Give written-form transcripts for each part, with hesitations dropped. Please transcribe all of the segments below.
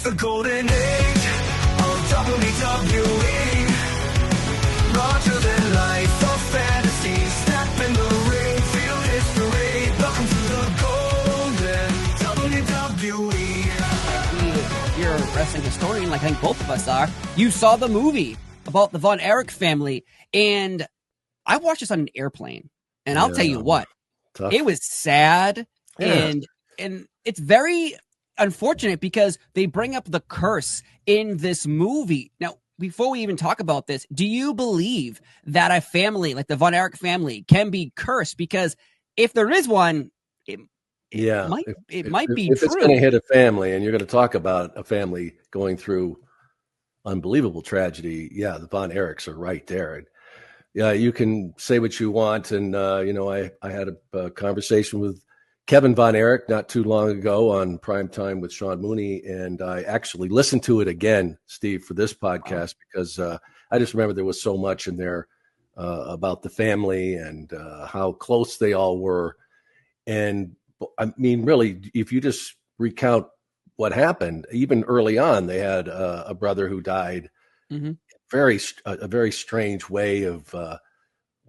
It's the golden age of WWE. Larger than life of fantasy. Step in the ring, feel history. Welcome to the golden WWE. You're a wrestling historian, like I think both of us are. You saw the movie about the Von Erich family, and I watched this on an airplane. And I'll tell you what, tough. It was sad, and it's very unfortunate because they bring up the curse in this movie. Now, before we even talk about this, do you believe that a family like the Von Erich family can be cursed? Because if there is one, it might be true. If it's going to hit a family, and you're going to talk about a family going through unbelievable tragedy, the Von Erichs are right there. And you can say what you want, and I had a conversation with Kevin Von Erich not too long ago on Primetime with Sean Mooney, and I actually listened to it again, Steve, for this podcast because I just remember there was so much in there about the family and how close they all were. And I mean, really, if you just recount what happened, even early on, they had a brother who died. Mm-hmm. A very strange way of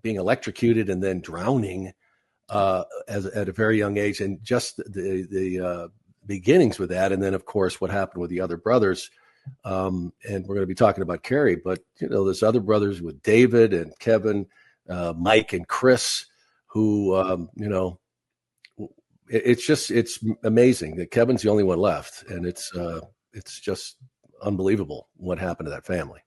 being electrocuted and then drowning at a very young age, and just the beginnings with that, and then of course what happened with the other brothers. And we're going to be talking about Kerry, but there's other brothers with David and Kevin, Mike and Chris, who it's amazing that Kevin's the only one left, and it's just unbelievable what happened to that family.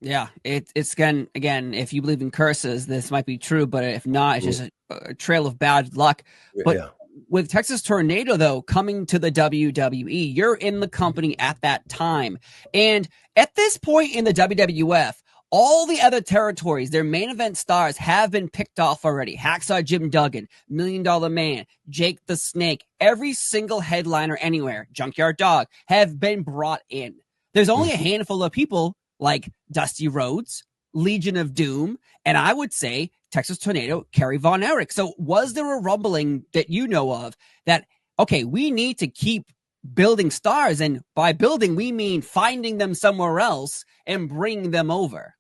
Yeah, it's again, if you believe in curses, this might be true, but if not, it's just a trail of bad luck. But with Texas Tornado, though, coming to the WWE, you're in the company at that time. And at this point in the WWF, all the other territories, their main event stars have been picked off already. Hacksaw Jim Duggan, $1 Million Man, Jake the Snake, every single headliner anywhere, Junkyard Dog, have been brought in. There's only a handful of people like Dusty Rhodes, Legion of Doom, and I would say Texas Tornado, Kerry Von Erich. So was there a rumbling that you know of that, okay, we need to keep building stars, and by building, we mean finding them somewhere else and bringing them over?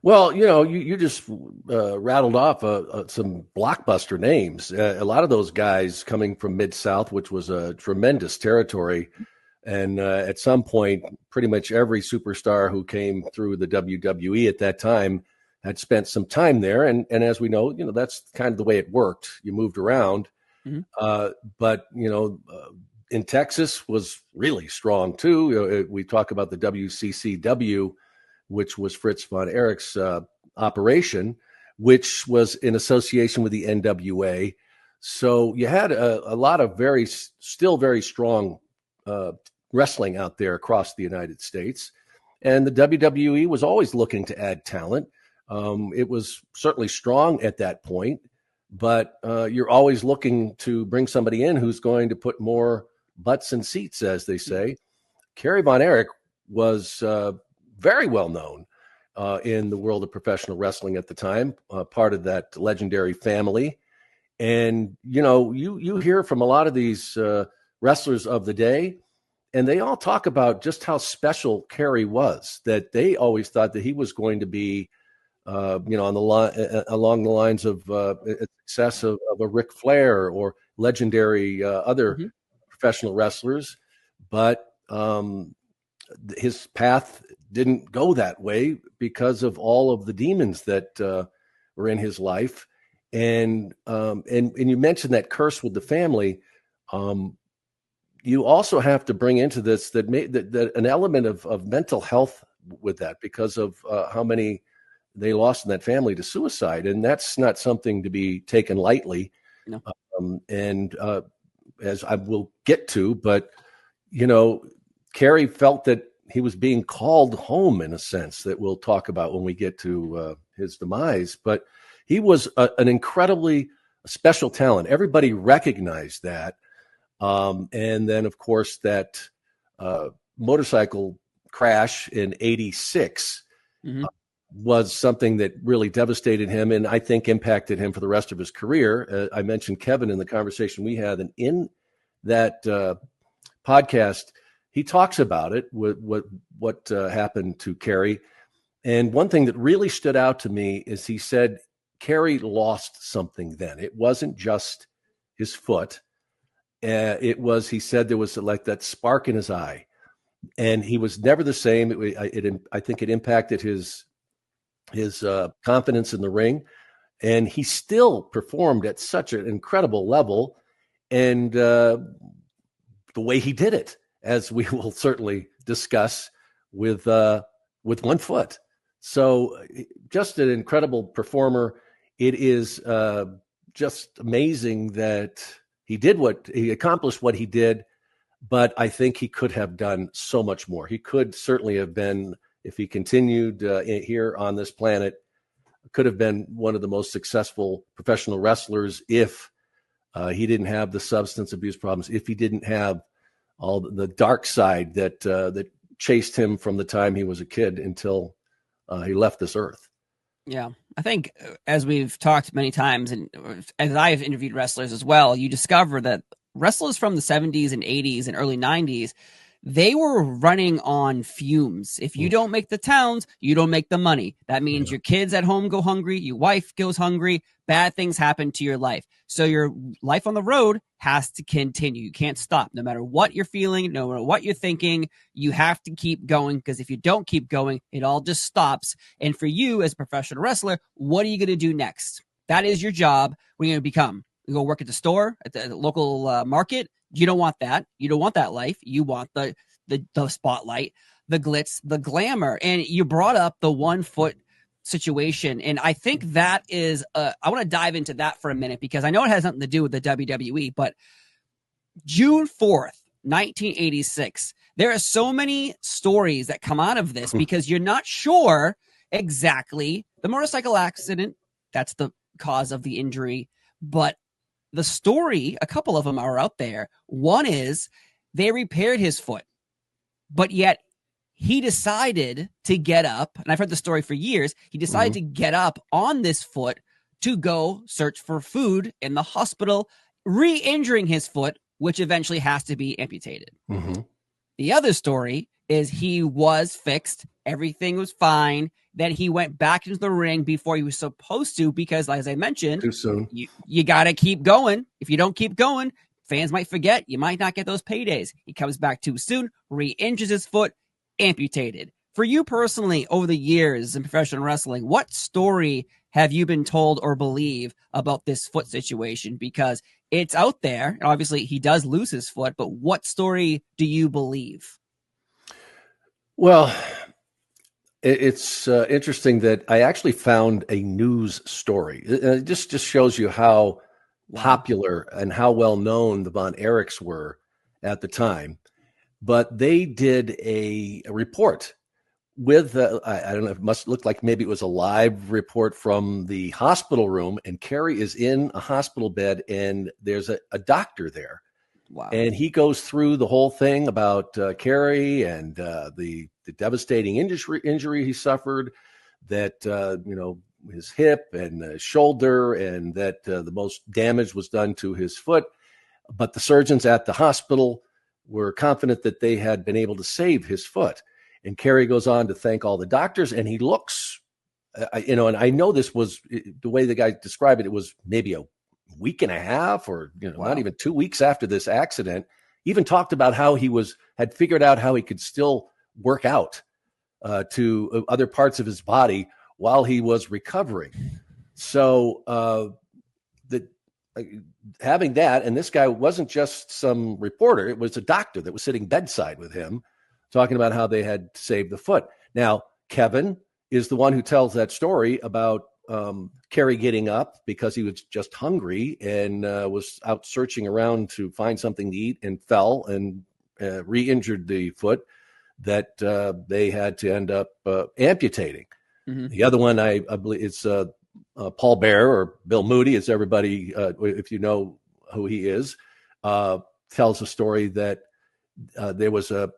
Well, you just rattled off some blockbuster names. A lot of those guys coming from Mid-South, which was a tremendous territory. And at some point, pretty much every superstar who came through the WWE at that time had spent some time there. And as we know, that's kind of the way it worked. You moved around. Mm-hmm. But in Texas was really strong, too. We talk about the WCCW, which was Fritz Von Erich's operation, which was in association with the NWA. So you had a lot of still very strong wrestling out there across the United States. And the WWE was always looking to add talent. It was certainly strong at that point, but you're always looking to bring somebody in who's going to put more butts in seats, as they say. Kerry Von Erich was very well known in the world of professional wrestling at the time, part of that legendary family. And, you hear from a lot of these wrestlers of the day, and they all talk about just how special Kerry was, that they always thought that he was going to be, on the line, along the lines of success of a Ric Flair or legendary other professional wrestlers. But his path didn't go that way because of all of the demons that were in his life. And you mentioned that curse with the family. You also have to bring into this that an element of mental health with that, because of how many they lost in that family to suicide. And that's not something to be taken lightly. No. As I will get to, but, Kerry felt that he was being called home in a sense that we'll talk about when we get to his demise. But he was an incredibly special talent. Everybody recognized that. And then, of course, that motorcycle crash in '86 was something that really devastated him, and I think impacted him for the rest of his career. I mentioned Kevin in the conversation we had, and in that podcast, he talks about it, what happened to Kerry. And one thing that really stood out to me is he said Kerry lost something then. It wasn't just his foot. He said there was like that spark in his eye, and he was never the same. I think it impacted his confidence in the ring, and he still performed at such an incredible level. And the way he did it, as we will certainly discuss, with one foot. So just an incredible performer. It is just amazing that he accomplished what he did, but I think he could have done so much more. He could certainly have been, if he continued here on this planet, could have been one of the most successful professional wrestlers if he didn't have the substance abuse problems, if he didn't have all the dark side that chased him from the time he was a kid until he left this earth. Yeah, I think as we've talked many times, and as I've interviewed wrestlers as well, you discover that wrestlers from the 70s and 80s and early 90s, they were running on fumes. If you don't make the towns, you don't make the money. That means your kids at home go hungry, your wife goes hungry, bad things happen to your life. So your life on the road has to continue. You can't stop. No matter what you're feeling, no matter what you're thinking, you have to keep going, because if you don't keep going, it all just stops. And for you as a professional wrestler, what are you going to do next? That is your job. What are you going to become? You go work at the store, at the local market. You don't want that. You don't want that life. You want the spotlight, the glitz, the glamour. And you brought up the 1 foot situation. And I think that is, I want to dive into that for a minute, because I know it has nothing to do with the WWE, but June 4th, 1986, there are so many stories that come out of this because you're not sure exactly the motorcycle accident. That's the cause of the injury. But the story, a couple of them are out there. One is they repaired his foot, but yet he decided to get up. And I've heard the story for years. He decided to get up on this foot to go search for food in the hospital, re-injuring his foot, which eventually has to be amputated. The other story is he was fixed. Everything was fine. Then he went back into the ring before he was supposed to, because, as I mentioned, too soon. You got to keep going. If you don't keep going, fans might forget. You might not get those paydays. He comes back too soon, re-injures his foot, amputated. For you personally, over the years in professional wrestling, what story have you been told or believe about this foot situation? Because it's out there, and obviously he does lose his foot, but what story do you believe? Well, it's interesting that I actually found a news story. It just shows you how popular and how well known the Von Erichs were at the time. But they did a report with, I don't know, it must look like maybe it was a live report from the hospital room, and Kerry is in a hospital bed, and there's a doctor there. Wow. And he goes through the whole thing about Kerry and the devastating injury he suffered, that, his hip and shoulder, and that the most damage was done to his foot. But the surgeons at the hospital were confident that they had been able to save his foot. And Kerry goes on to thank all the doctors, and he looks, and I know this was the way the guy described it. It was maybe a week and a half, or not even 2 weeks after this accident. He even talked about how he had figured out how he could still work out to other parts of his body while he was recovering. So having that, and this guy wasn't just some reporter, it was a doctor that was sitting bedside with him, talking about how they had saved the foot. Now, Kevin is the one who tells that story about Kerry getting up because he was just hungry and was out searching around to find something to eat, and fell and re-injured the foot that they had to end up amputating. The other one, I believe, it's Paul Bear, or Bill Moody, as everybody, if you know who he is, tells a story that there was a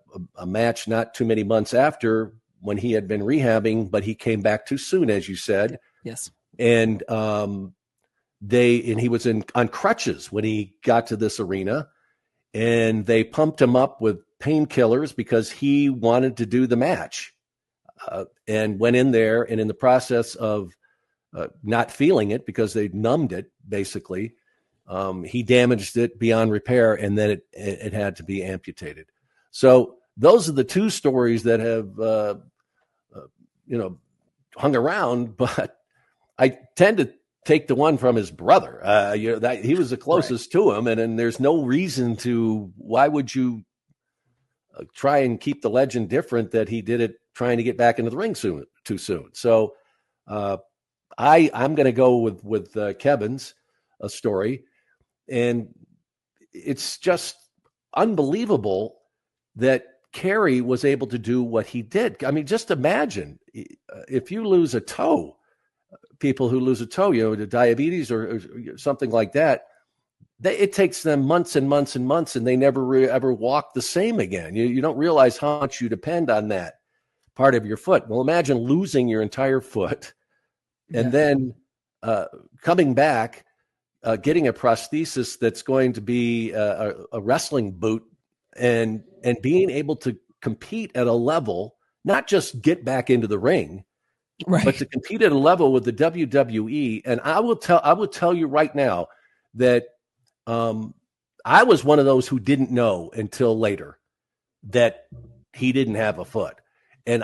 match not too many months after, when he had been rehabbing, but he came back too soon, as you said. Yes. And he was on crutches when he got to this arena, and they pumped him up with painkillers because he wanted to do the match, and went in there, and in the process of not feeling it because they numbed it, basically, he damaged it beyond repair, and then it had to be amputated. So those are the two stories that have hung around, but I tend to take the one from his brother. That he was the closest to him, and there's no reason to. Why would you try and keep the legend different that he did it trying to get back into the ring too soon? So I'm going to go with Kevin's story, and it's just unbelievable that Kerry was able to do what he did. I mean, just imagine if you lose a toe. People who lose a toe, to diabetes or something like that, it takes them months and months and months, and they never ever walk the same again. You don't realize how much you depend on that part of your foot. Well, imagine losing your entire foot and then coming back, getting a prosthesis that's going to be a wrestling boot, and being able to compete at a level, not just get back into the ring, right, but to compete at a level with the WWE. And I will tell you right now that I was one of those who didn't know until later that he didn't have a foot. And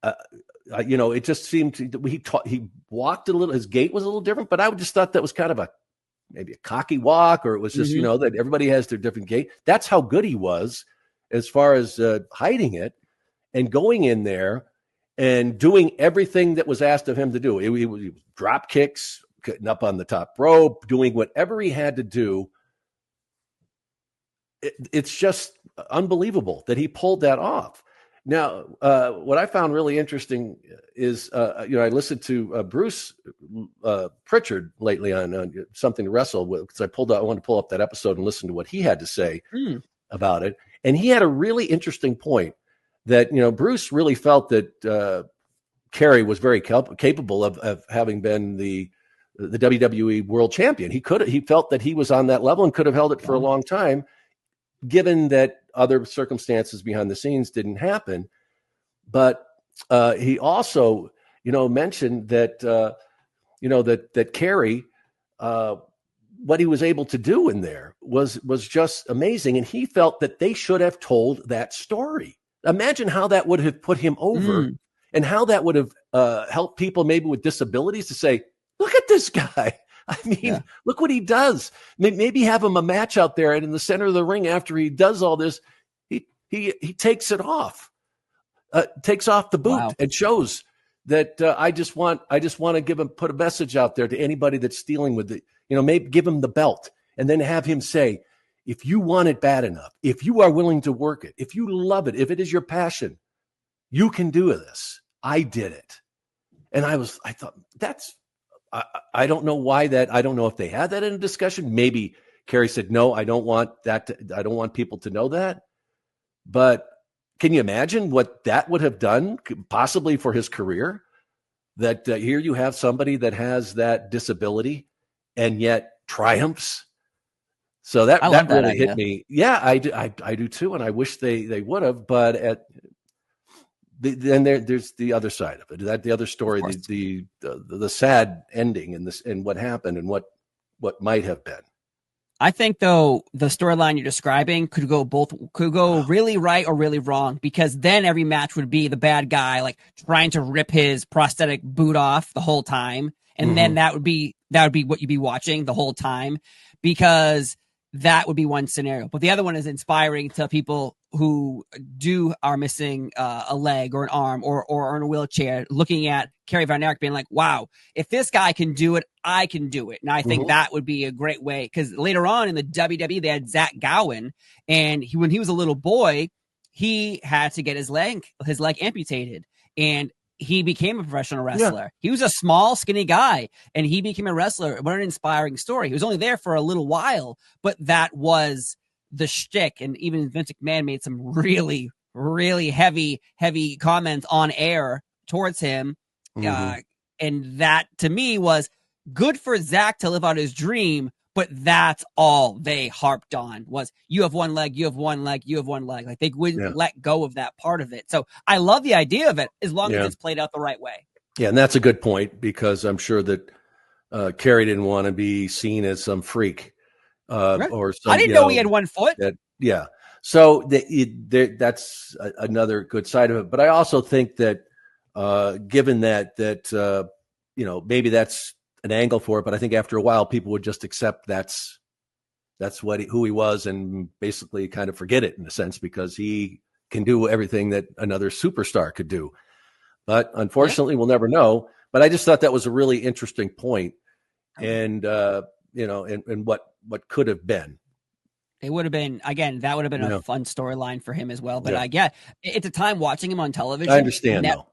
it just seemed he walked a little, his gait was a little different, but I just thought that was kind of maybe a cocky walk, or it was just, that everybody has their different gait. That's how good he was as far as hiding it and going in there and doing everything that was asked of him to do. He was drop kicks, getting up on the top rope, doing whatever he had to do. It's just unbelievable that he pulled that off. Now, what I found really interesting is, I listened to Bruce Pritchard lately on Something to Wrestle with, because I wanted to pull up that episode and listen to what he had to say about it. And he had a really interesting point that, Bruce really felt that Kerry was very capable of having been the WWE world champion. He felt that he was on that level and could have held it for a long time, given that other circumstances behind the scenes didn't happen. But he also, mentioned that, that Kerry, what he was able to do in there was just amazing. And he felt that they should have told that story. Imagine how that would have put him over, and how that would have helped people maybe with disabilities to say, look at this guy. I mean, look what he does. Maybe have him a match out there, and in the center of the ring after he does all this, he takes it off, takes off the boot, and shows that I just want to put a message out there to anybody that's dealing with it. Maybe give him the belt, and then have him say, if you want it bad enough, if you are willing to work it, if you love it, if it is your passion, you can do this. I did it. And I thought I don't know why that. I don't know if they had that in a discussion. Maybe Kerry said, no, I don't want that. I don't want people to know that. But can you imagine what that would have done possibly for his career? That here you have somebody that has that disability and yet triumphs. So that really hit me. Yeah, I do too. And I wish they would have, but then there's the other side of it. The other story, the sad ending and what happened and what might have been. I think though the storyline you're describing could go really right or really wrong, because then every match would be the bad guy like trying to rip his prosthetic boot off the whole time, and then that would be what you'd be watching the whole time, because that would be one scenario. But the other one is inspiring to people who are missing a leg or an arm or in a wheelchair, looking at Kerry Von Erich being like, wow, if this guy can do it, I can do it. And I think that would be a great way, because later on in the WWE, they had Zack Gowen, and when he was a little boy, he had to get his leg amputated, and he became a professional wrestler. Yeah. He was a small, skinny guy, and he became a wrestler. What an inspiring story. He was only there for a little while, but that was the shtick. And even Vince McMahon made some really, really heavy comments on air towards him. And that, to me, was good for Zack to live out his dream, but that's all they harped on was you have one leg, you have one leg, you have one leg. Like they wouldn't let go of that part of it. So I love the idea of it as long as it's played out the right way. Yeah, and that's a good point because I'm sure that Kerry didn't want to be seen as some freak or some. I didn't know he had one foot. So that's another good side of it. But I also think that given that maybe that's an angle for it, but I think after a while people would just accept that's who he was and basically kind of forget it in a sense because he can do everything that another superstar could do. But unfortunately, we'll never know. But I just thought that was a really interesting point, and and what could have been. It would have been, again, that would have been a fun storyline for him as well. But I get at the time watching him on television. I understand though.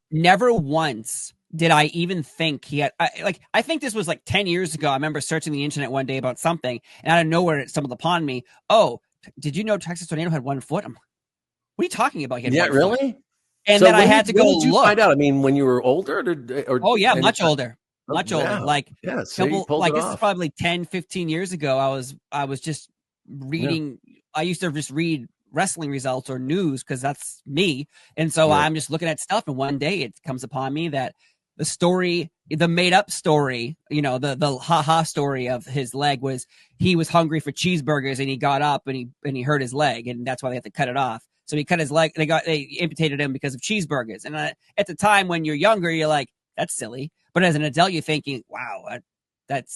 Never once did I even think he had, I think this was like 10 years ago. I remember searching the internet one day about something and out of nowhere it stumbled upon me. Oh, did you know Texas Tornado had 1 foot? I'm like, what are you talking about? He had one foot. And then I had to go look. Did you find out? I mean, when you were older? Much older. Much older. Wow. Like, this is probably 10, 15 years ago. I was just reading. I used to just read wrestling results or news because that's me. And so I'm just looking at stuff. And one day it comes upon me that the story, the made up story, the ha-ha story of his leg was he was hungry for cheeseburgers and he got up and he hurt his leg. And that's why they had to cut it off. So he cut his leg. They amputated him because of cheeseburgers. And at the time when you're younger, you're like, that's silly. But as an adult, you're thinking, wow, that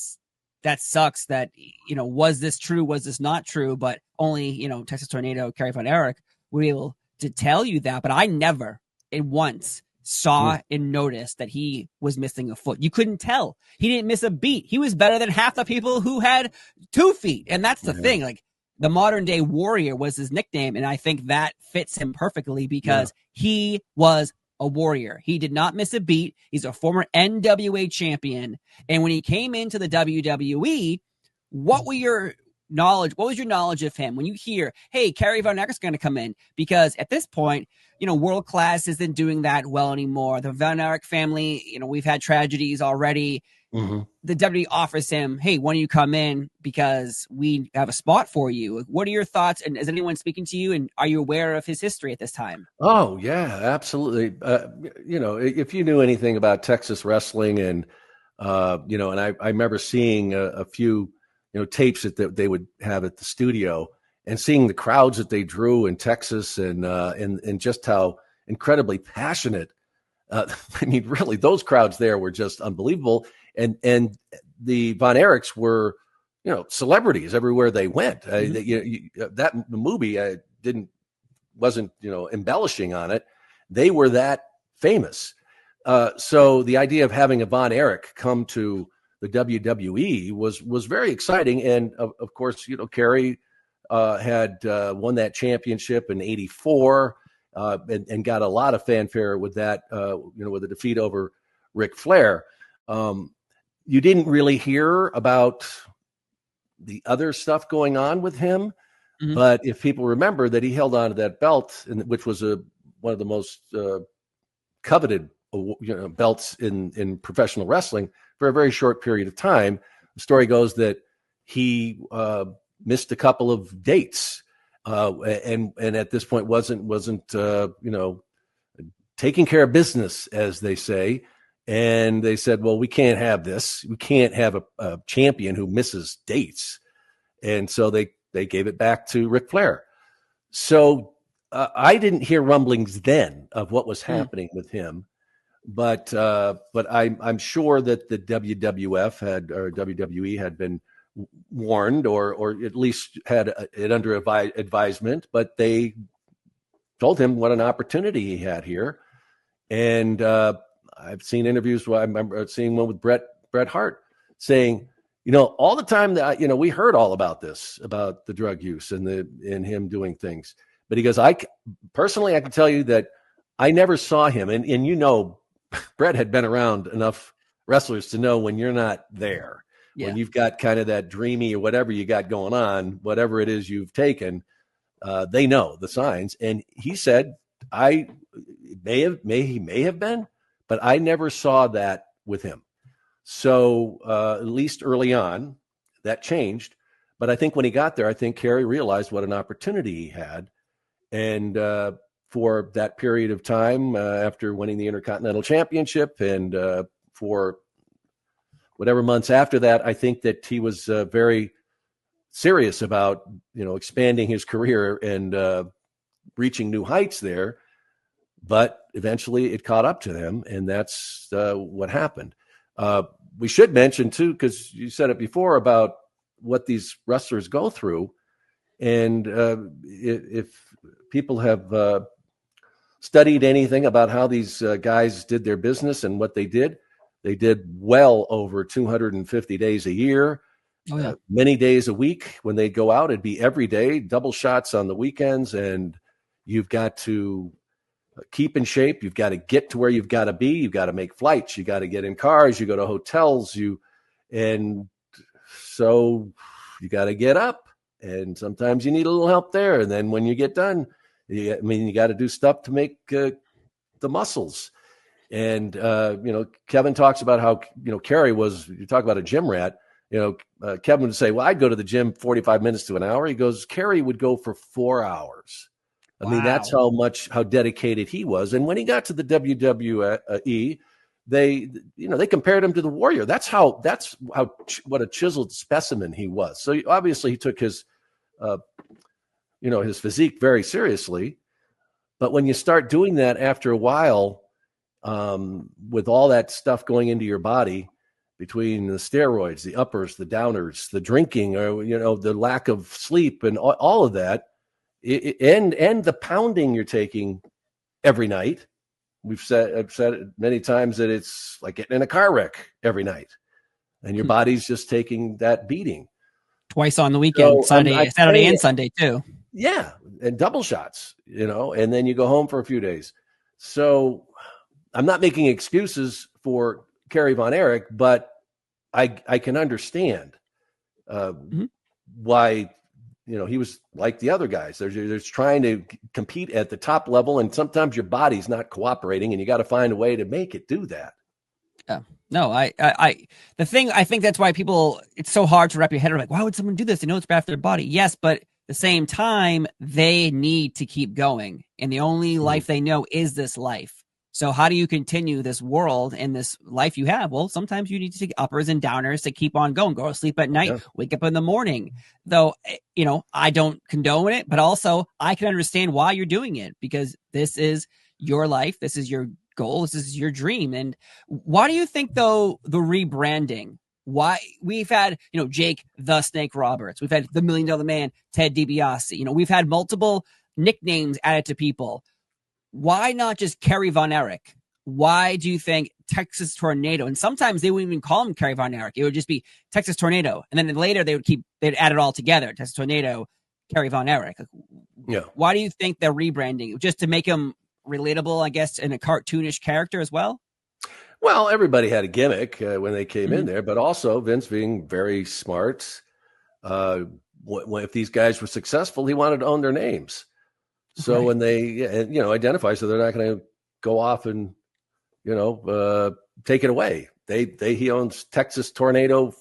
sucks. That, was this true? Was this not true? But only, Texas Tornado, Kerry Von Erich will be able to tell you that. But I never once saw and noticed that he was missing a foot. You couldn't tell. He didn't miss a beat. He was better than half the people who had 2 feet. And that's the thing. Like, the modern day warrior was his nickname. And I think that fits him perfectly because he was a warrior. He did not miss a beat. He's a former NWA champion. And when he came into the WWE, what was your knowledge of him? When you hear, hey, Kerry Von Erich's going to come in, because at this point, world class isn't doing that well anymore. The Von Erich family, we've had tragedies already. Mm-hmm. The WWE offers him, hey, why don't you come in because we have a spot for you? What are your thoughts? And is anyone speaking to you? And are you aware of his history at this time? Oh, yeah, absolutely. If you knew anything about Texas wrestling and I remember seeing a few, tapes that they would have at the studio and seeing the crowds that they drew in Texas and just how incredibly passionate. Really, those crowds there were just unbelievable. And the Von Erichs were, celebrities everywhere they went. That movie wasn't embellishing on it. They were that famous. So the idea of having a Von Erich come to the WWE was very exciting. And of course, Kerry had won that championship in '84 and got a lot of fanfare with that, with the defeat over Ric Flair. You didn't really hear about the other stuff going on with him, but if people remember that he held on to that belt, which was one of the most coveted belts in professional wrestling for a very short period of time. The story goes that he missed a couple of dates, and at this point wasn't taking care of business, as they say. And they said, well, we can't have this. We can't have a champion who misses dates. And so they gave it back to Ric Flair. So I didn't hear rumblings then of what was happening with him. But I'm sure that the WWE had been warned or at least had it under advisement. But they told him what an opportunity he had here. And I've seen interviews where I remember seeing one with Bret Hart saying, all the time that, we heard all about this, about the drug use and him doing things. But he goes, I can tell you that I never saw him. And Bret had been around enough wrestlers to know when you're not there, when you've got kind of that dreamy or whatever you got going on, whatever it is you've taken, they know the signs. And he said, he may have been, but I never saw that with him. So at least early on, that changed. But I think when he got there, I think Kerry realized what an opportunity he had. And for that period of time, after winning the Intercontinental Championship and for whatever months after that, I think that he was very serious about, expanding his career and reaching new heights there. But eventually it caught up to them, and that's what happened. We should mention, too, because you said it before about what these wrestlers go through. And if people have studied anything about how these guys did their business and what they did well over 250 days a year, many days a week. When they go out, it'd be every day, double shots on the weekends, and you've got to keep in shape. You've got to get to where you've got to be. You've got to make flights. You got to get in cars. You go to hotels. And so you got to get up, and sometimes you need a little help there. And then when you get done, you got to do stuff to make the muscles. And, Kevin talks about how, Kerry was, you talk about a gym rat, Kevin would say, well, I'd go to the gym 45 minutes to an hour. He goes, Kerry would go for 4 hours. I mean, that's how dedicated he was. And when he got to the WWE, they compared him to the Warrior. That's what a chiseled specimen he was. So obviously he took his physique very seriously. But when you start doing that after a while, with all that stuff going into your body, between the steroids, the uppers, the downers, the drinking, or the lack of sleep, and all of that, and the pounding you're taking every night. I've said it many times that it's like getting in a car wreck every night, and your body's just taking that beating twice on the weekend, Saturday and Sunday too. Yeah, and double shots, and then you go home for a few days. So I'm not making excuses for Kerry Von Erich, but I can understand why he was like the other guys. There's trying to compete at the top level, and sometimes your body's not cooperating, and you got to find a way to make it do that. Yeah. No, I think that's why it's so hard to wrap your head around. Like, why would someone do this? They know it's bad for their body. Yes, but at the same time, they need to keep going, and the only life they know is this life. So how do you continue this world and this life you have? Well, sometimes you need to take uppers and downers to keep on going. Go to sleep at night, wake up in the morning. Though, I don't condone it, but also I can understand why you're doing it, because this is your life. This is your goal. This is your dream. And why do you think, though, the rebranding, why we've had, Jake the Snake Roberts, we've had the $1 Million Man, Ted DiBiase, we've had multiple nicknames added to people. Why not just Kerry Von Erich? Why do you think Texas Tornado? And sometimes they wouldn't even call him Kerry Von Erich. It would just be Texas Tornado. And then later they'd add it all together. Texas Tornado, Kerry Von Erich. Yeah. Why do you think they're rebranding? Just to make him relatable, I guess, in a cartoonish character as well? Well, everybody had a gimmick when they came in there, but also Vince being very smart. If these guys were successful, he wanted to own their names. So when they, identify, so they're not going to go off and, take it away. He owns Texas Tornado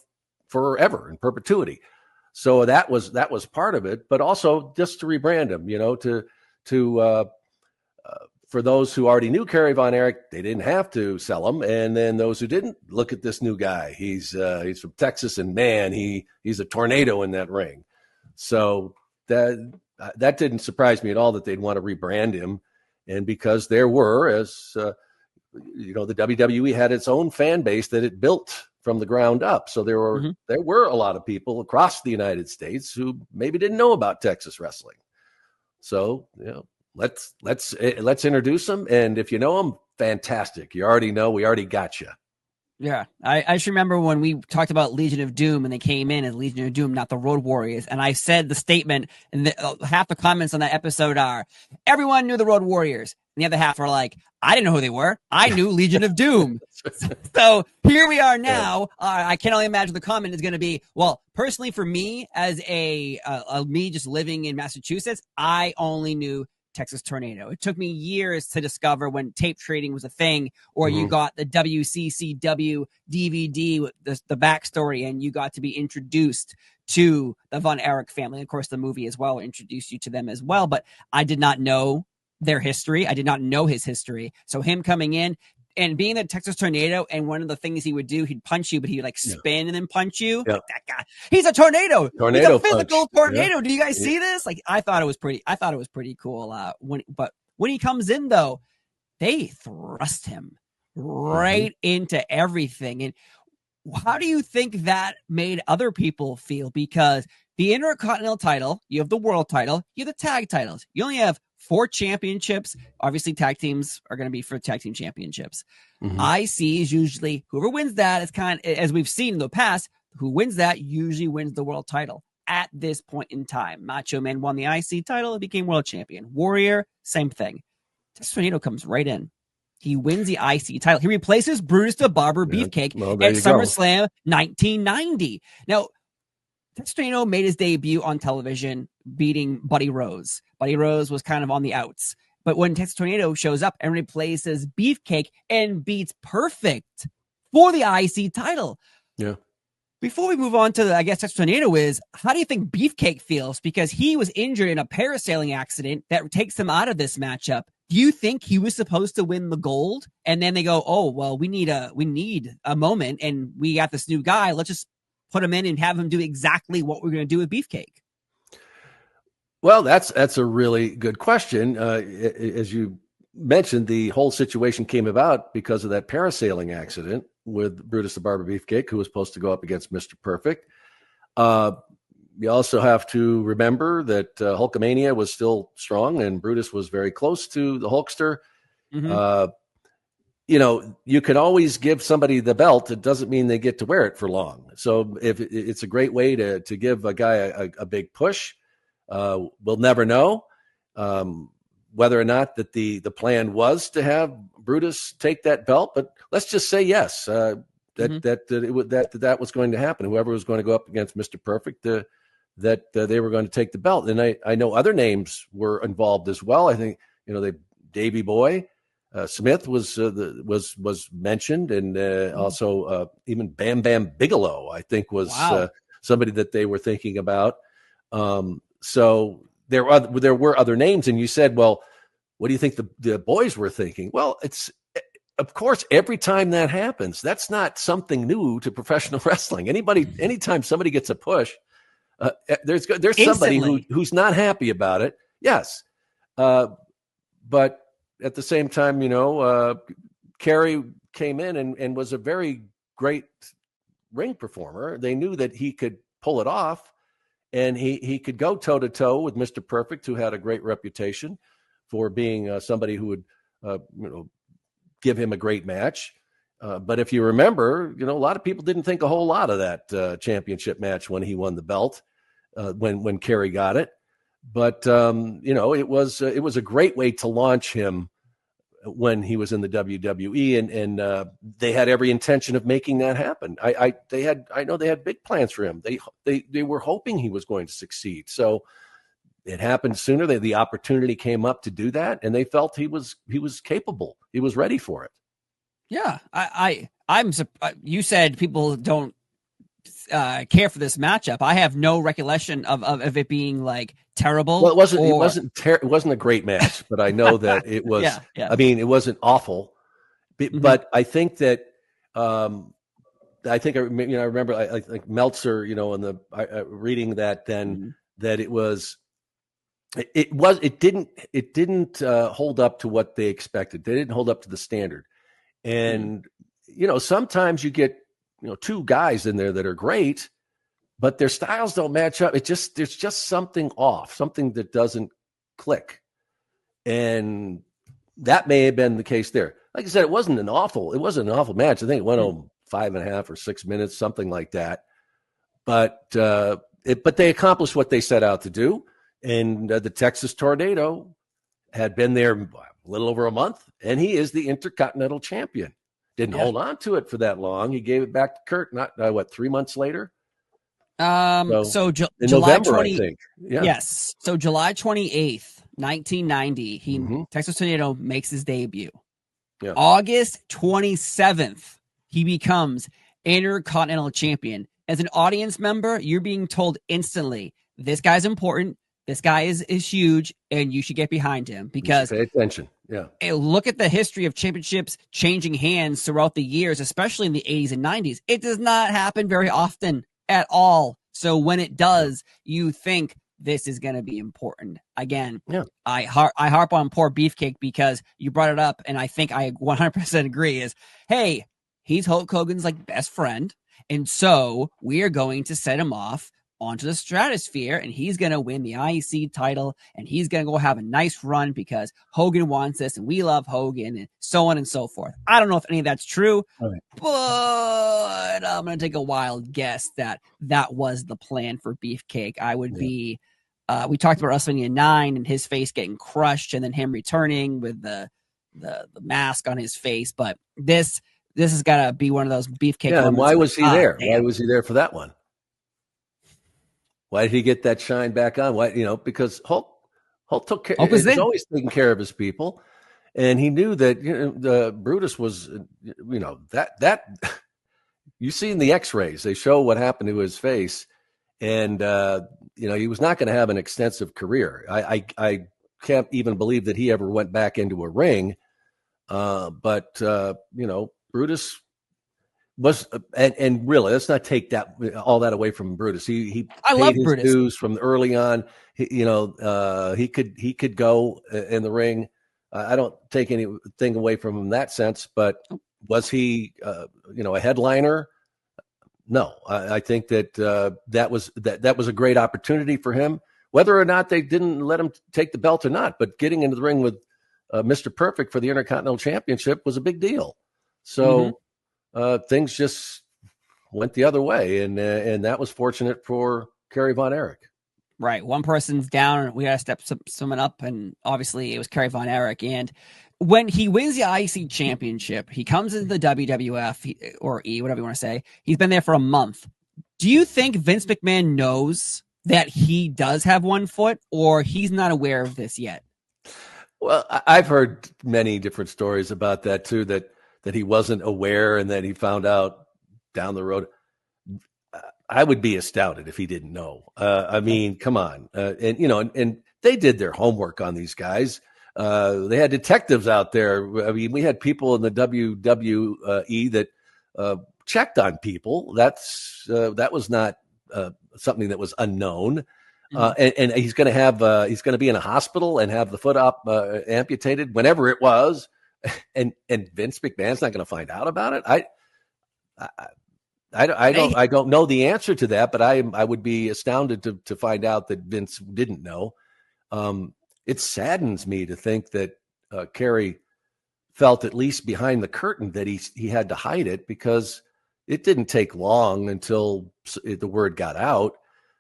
forever in perpetuity. So that was part of it, but also just to rebrand him, for those who already knew Kerry Von Erich, they didn't have to sell him. And then those who didn't, look at this new guy. He's from Texas, and man, he's a tornado in that ring. So that didn't surprise me at all that they'd want to rebrand him. And because there were, as the WWE had its own fan base that it built from the ground up. So there were a lot of people across the United States who maybe didn't know about Texas wrestling. So, let's introduce them. And if you know them, fantastic. You already know, we already got you. Yeah, I just remember when we talked about Legion of Doom and they came in as Legion of Doom, not the Road Warriors. And I said the statement, and half the comments on that episode are, everyone knew the Road Warriors. And the other half are like, I didn't know who they were. I knew Legion of Doom. So here we are now. I can only imagine the comment is going to be, well, personally for me, as me just living in Massachusetts, I only knew Texas Tornado. It took me years to discover when tape trading was a thing, or you got the WCCW DVD with the backstory, and you got to be introduced to the Von Erich family. Of course, the movie as well introduced you to them as well, but I did not know their history. I did not know his history. So him coming in and being the Texas Tornado, and one of the things he would do, he'd punch you, but he'd like spin and then punch you. Like that guy. He's a tornado. He's a physical tornado. Yeah. Do you guys see this? Like, I thought it was pretty cool. But when he comes in though, they thrust him right into everything. And how do you think that made other people feel? Because the Intercontinental title, you have the world title, you have the tag titles. You only have 4 championships. Obviously, tag teams are going to be for tag team championships. IC is usually whoever wins that is kind of, as we've seen in the past, who wins that usually wins the world title at this point in time. Macho Man won the IC title and became world champion. Warrior, same thing. Texas Tornado comes right in. He wins the IC title. He replaces Brutus the Barber Beefcake at SummerSlam 1990. Now, Texas Tornado made his debut on television beating Buddy Rose. Buddy Rose was kind of on the outs. But when Texas Tornado shows up and replaces Beefcake and beats Perfect for the IC title. Yeah. Before we move on to, I guess, Texas Tornado is, how do you think Beefcake feels? Because he was injured in a parasailing accident that takes him out of this matchup. Do you think he was supposed to win the gold? And then they go, oh, well, we need a moment, and we got this new guy. Let's just put him in and have him do exactly what we're going to do with Beefcake. Well, that's a really good question. As you mentioned, the whole situation came about because of that parasailing accident with Brutus the Barber Beefcake, who was supposed to go up against Mr. Perfect. You also have to remember that Hulkamania was still strong, and Brutus was very close to the Hulkster. You can always give somebody the belt. It doesn't mean they get to wear it for long. So if it's a great way to give a guy a big push. We'll never know whether or not that the plan was to have Brutus take that belt, but let's just say yes, that was going to happen. Whoever was going to go up against Mr. Perfect, that they were going to take the belt. And I know other names were involved as well. I think Davey Boy Smith was mentioned, and also even Bam Bam Bigelow, I think, was somebody that they were thinking about. So there were other names, and you said, well, what do you think the boys were thinking? Well, it's, of course, every time that happens, that's not something new to professional wrestling. Anytime somebody gets a push, there's somebody who's not happy about it. Yes. But at the same time, Kerry came in and was a very great ring performer. They knew that he could pull it off. And he could go toe-to-toe with Mr. Perfect, who had a great reputation for being somebody who would, give him a great match. But if you remember, a lot of people didn't think a whole lot of that championship match when he won the belt, when Kerry got it. But, it was a great way to launch him when he was in the WWE, and they had every intention of making that happen. I know they had big plans for him. They were hoping he was going to succeed. So it happened sooner. The opportunity came up to do that, and they felt he was capable. He was ready for it. Yeah, I'm. You said people don't care for this matchup. I have no recollection of it being like terrible. Well, it wasn't a great match, but I know that it was. Yeah. I mean, it wasn't awful, but I think that I remember like Meltzer, in the reading that then that it didn't hold up to what they expected. They didn't hold up to the standard, and sometimes you get two guys in there that are great, but their styles don't match up. There's just something off, something that doesn't click. And that may have been the case there. Like I said, it wasn't an awful match. I think it went on 5.5 or 6 minutes, something like that. But they accomplished what they set out to do. And the Texas Tornado had been there a little over a month, and he is the Intercontinental Champion. Didn't hold on to it for that long. He gave it back to Kurt, 3 months later? So in July November, 20, I think. Yeah. Yes. So July 28th 1990, Texas Tornado makes his debut. Yeah. August 27th, he becomes Intercontinental Champion. As an audience member, you're being told instantly, this guy's important, this guy is huge, and you should get behind him because pay attention. Yeah. Look at the history of championships changing hands throughout the years, especially in the 80s and 90s. It does not happen very often at all. So when it does, you think this is going to be important. Again, I harp on poor Beefcake because you brought it up, and I think I 100% agree is, hey, he's Hulk Hogan's like best friend, and so we are going to set him off onto the stratosphere, and he's going to win the IEC title, and he's going to go have a nice run because Hogan wants this, and we love Hogan, and so on and so forth. I don't know if any of that's true, but I'm going to take a wild guess that that was the plan for Beefcake. I would be, we talked about WrestleMania 9 and his face getting crushed, and then him returning with the mask on his face, but this has got to be one of those Beefcake. Yeah, and why was he there? Damn. Why was he there for that one? Why did he get that shine back on? Why, because Hulk took care. He's always taking care of his people, and he knew that the Brutus was, that you see in the X-rays, they show what happened to his face, and he was not going to have an extensive career. I can't even believe that he ever went back into a ring, but Brutus was, and really, let's not take all that away from Brutus. He paid his dues from early on. He could go in the ring. I don't take anything away from him in that sense. But was he, a headliner? No, I think that that was a great opportunity for him. Whether or not they didn't let him take the belt or not, but getting into the ring with Mr. Perfect for the Intercontinental Championship was a big deal. So. Things just went the other way, and that was fortunate for Kerry Von Erich. Right, one person's down, we got to step someone up, and obviously it was Kerry Von Erich. And when he wins the IC championship, he comes into the WWF or E, whatever you want to say. He's been there for a month. Do you think Vince McMahon knows that he does have one foot, or he's not aware of this yet? Well, I've heard many different stories about that too. That he wasn't aware and that he found out down the road. I would be astounded if he didn't know. I mean, come on. And they did their homework on these guys. They had detectives out there. I mean, we had people in the WWE that checked on people. That was not something that was unknown. And he's going to be in a hospital and have the foot amputated whenever it was. And Vince McMahon's not going to find out about it. I don't know the answer to that, but I would be astounded to find out that Vince didn't know. It saddens me to think that Kerry felt, at least behind the curtain, that he had to hide it, because it didn't take long until the word got out.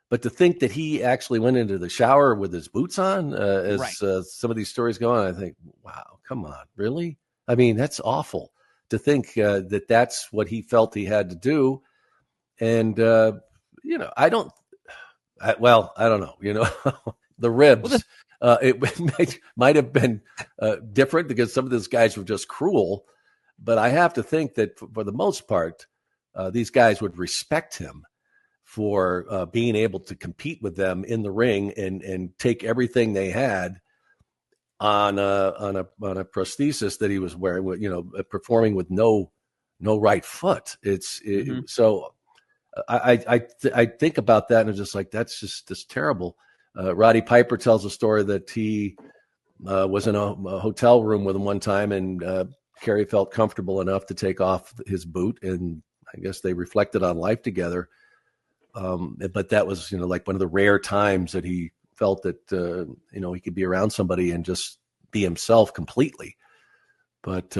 But to think that he actually went into the shower with his boots on, some of these stories go on, I think, wow, come on, really? I mean, that's awful to think that that's what he felt he had to do. And, I don't know, the ribs, it might have been different because some of these guys were just cruel. But I have to think that for the most part, these guys would respect him for being able to compete with them in the ring and take everything they had on a prosthesis that he was wearing, performing with no right foot. So I think about that and I'm just like, that's just terrible. Roddy Piper tells a story that he was in a hotel room with him one time, and Kerry felt comfortable enough to take off his boot, and I guess they reflected on life together. But that was, like one of the rare times that he felt that, he could be around somebody and just be himself completely. But,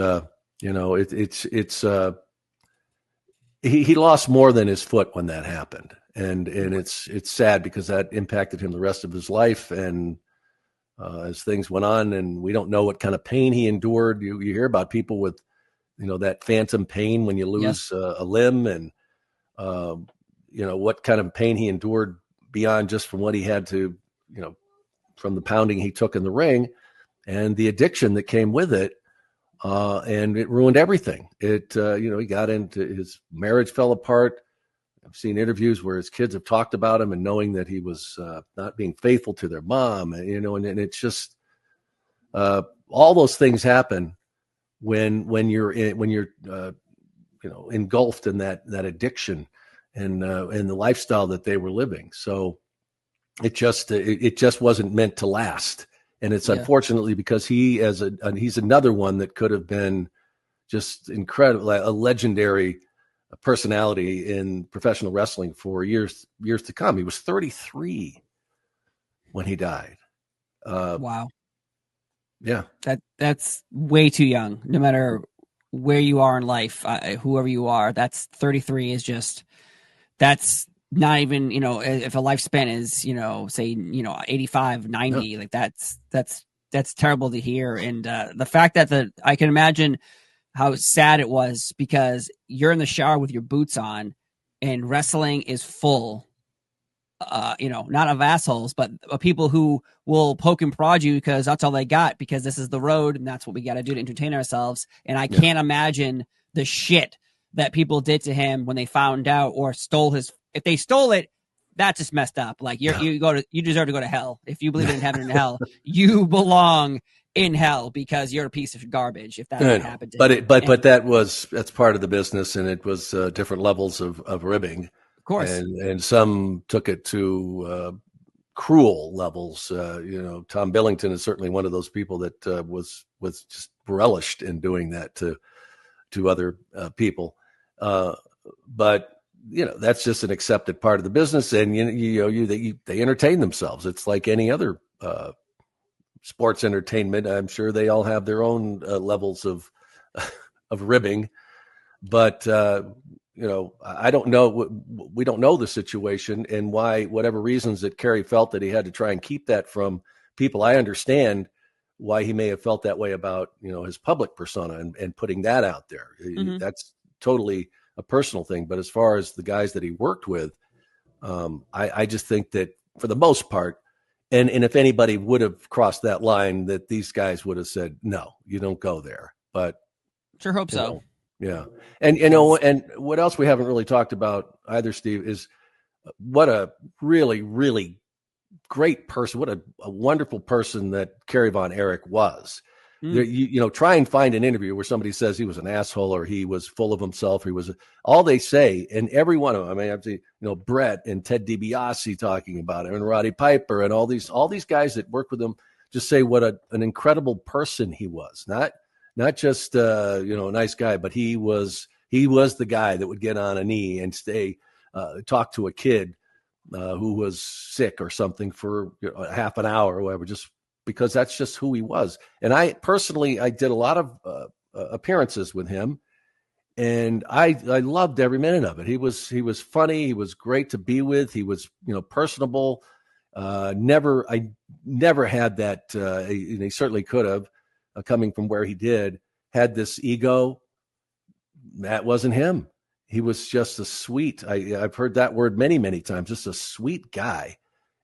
he lost more than his foot when that happened. And it's sad because that impacted him the rest of his life. And as things went on, and we don't know what kind of pain he endured. You hear about people with, that phantom pain when you lose a limb, and, what kind of pain he endured beyond just from what he had to, the pounding he took in the ring and the addiction that came with it. And it ruined everything. It, he got into his marriage fell apart. I've seen interviews where his kids have talked about him and knowing that he was not being faithful to their mom, and it's just all those things happen when you're engulfed in that addiction and the lifestyle that they were living. So it just wasn't meant to last. And it's unfortunately because he's another one that could have been just incredible, like a legendary personality in professional wrestling for years to come. He was 33 when he died. Wow. Yeah. That's way too young. No matter where you are in life, whoever you are, that's 33 is just, that's not even, if a lifespan is, say, 85, 90, like that's terrible to hear. And the fact that I can imagine how sad it was because you're in the shower with your boots on and wrestling is full, not of assholes, but of people who will poke and prod you because that's all they got, because this is the road and that's what we got to do to entertain ourselves. And I can't imagine the shit that people did to him when they found out or if they stole it, that's just messed up. Like you deserve to go to hell. If you believe in heaven and hell, you belong in hell because you're a piece of garbage. If that happened to him. But that's part of the business, and it was different levels of ribbing, of course, and some took it to cruel levels. Tom Billington is certainly one of those people that was just relished in doing that to other people. But that's just an accepted part of the business, and they entertain themselves. It's like any other sports entertainment. I'm sure they all have their own levels of ribbing, but I don't know. We don't know the situation and why, whatever reasons that Kerry felt that he had to try and keep that from people. I understand why he may have felt that way about his public persona and putting that out there. Mm-hmm. That's totally a personal thing. But as far as the guys that he worked with, I just think that for the most part, and if anybody would have crossed that line, that these guys would have said, no, you don't go there. But sure hope so. Yeah. And, and what else we haven't really talked about either, Steve, is what a really, really great person, what a wonderful person that Kerry Von Erich was. There, try and find an interview where somebody says he was an asshole or he was full of himself. All they say, and every one of them, I mean, I've seen, Brett and Ted DiBiase talking about him and Roddy Piper and all these guys that work with him just say what an incredible person he was. Not just, a nice guy, but he was the guy that would get on a knee and talk to a kid who was sick or something for half an hour or whatever, just because that's just who he was. And I did a lot of appearances with him, and I loved every minute of it. He was funny. He was great to be with. He was, personable. I never had that. He certainly could have, coming from where he did, had this ego. That wasn't him. He was just a sweet. I've heard that word many, many times. Just a sweet guy.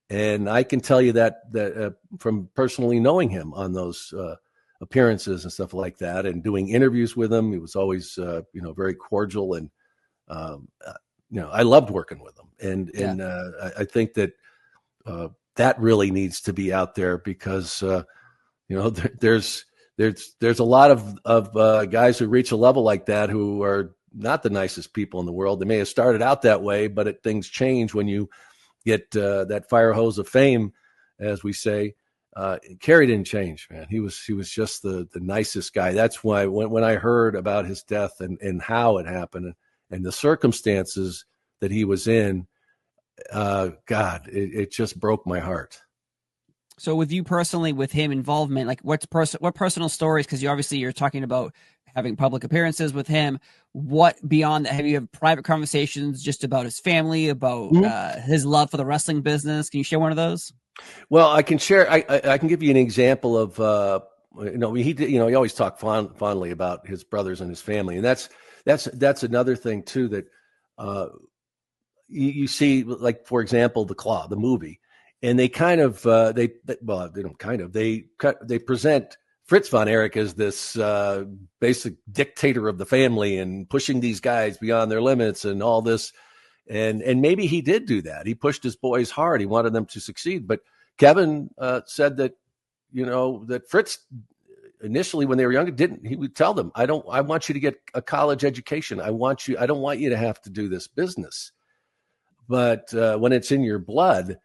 And I can tell you that from personally knowing him on those appearances and stuff like that, and doing interviews with him. He was always, very cordial, and I loved working with him. And I think that that really needs to be out there because there's a lot of guys who reach a level like that who are not the nicest people in the world. They may have started out that way, but things change when you get that fire hose of fame, as we say. Kerry didn't change, man. He was just the nicest guy. That's why when I heard about his death and how it happened and the circumstances that he was in, God, it just broke my heart. So with you personally, with him involvement, like what personal stories, because you're talking about having public appearances with him, what beyond that, have you had private conversations just about his family, about his love for the wrestling business? Can you share one of those? Well, I can share. I can give you an example of he always talked fondly about his brothers and his family, and that's another thing too that you see, like for example, The Claw, the movie. and they kind of they present Fritz Von Erich as this basic dictator of the family and pushing these guys beyond their limits and all this. And maybe he did do that. He pushed his boys hard. He wanted them to succeed. But Kevin said that, that Fritz initially, when they were younger, he would tell them, I want you to get a college education. I don't want you to have to do this business. But when it's in your blood,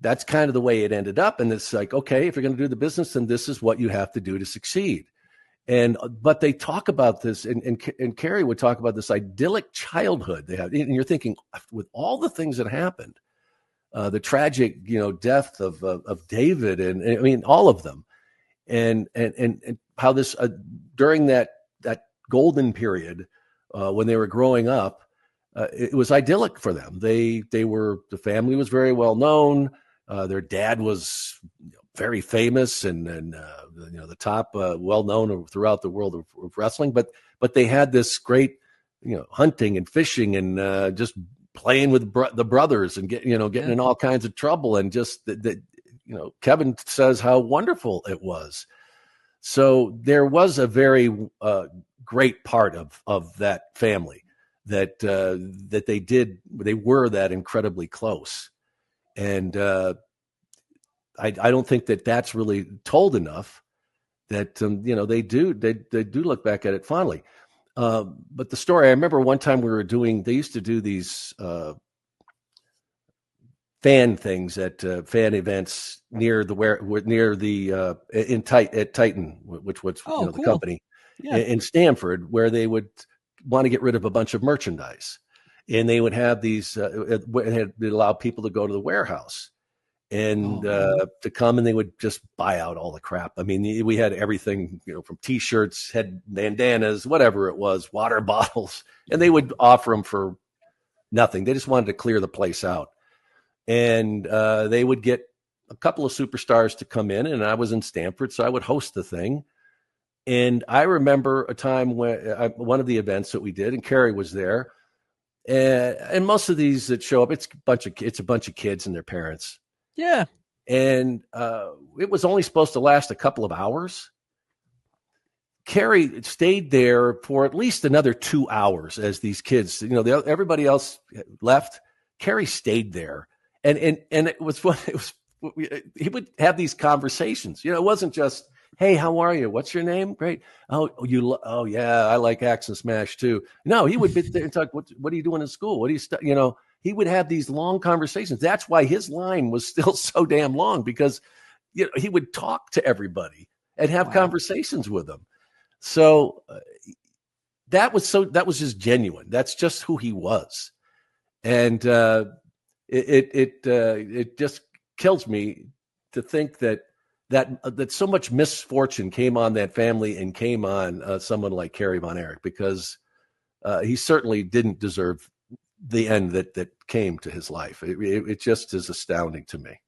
that's kind of the way it ended up. And it's like, okay, if you're going to do the business, then this is what you have to do to succeed. But they talk about this, and Kerry would talk about this idyllic childhood they had. And you're thinking, with all the things that happened, the tragic, death of David, and I mean, all of them, and how this during that golden period when they were growing up, it was idyllic for them. The family was very well known. Their dad was very famous and the top well known throughout the world of wrestling. But they had this great hunting and fishing and just playing with the brothers and getting in all kinds of trouble, and just Kevin says how wonderful it was. So there was a very great part of that family that they were that incredibly close. And I don't think that really told enough that, they do look back at it fondly. But the story, I remember one time they used to do these fan things at fan events at Titan, which was cool. the company in Stamford, where they would want to get rid of a bunch of merchandise. And they would have these, they'd allow people to go to the warehouse and to come, and they would just buy out all the crap. I mean, we had everything, from T-shirts, had bandanas, whatever it was, water bottles, and they would offer them for nothing. They just wanted to clear the place out. And they would get a couple of superstars to come in, and I was in Stamford, so I would host the thing. And I remember a time when one of the events that we did, and Kerry was there. And most of these that show up, it's a bunch of kids and their parents. Yeah. And it was only supposed to last a couple of hours. Kerry stayed there for at least another 2 hours as these kids, everybody else left. Kerry stayed there. And it was fun. He would have these conversations. It wasn't just, hey, how are you? What's your name? Great. Oh yeah, I like Axe and Smash too. No, he would be there and talk, what are you doing in school? What do you he would have these long conversations. That's why his line was still so damn long, because he would talk to everybody and have conversations with them. So that was just genuine. That's just who he was. And it just kills me to think that so much misfortune came on that family and came on someone like Kerry Von Erich, because he certainly didn't deserve the end that came to his life. It just is astounding to me.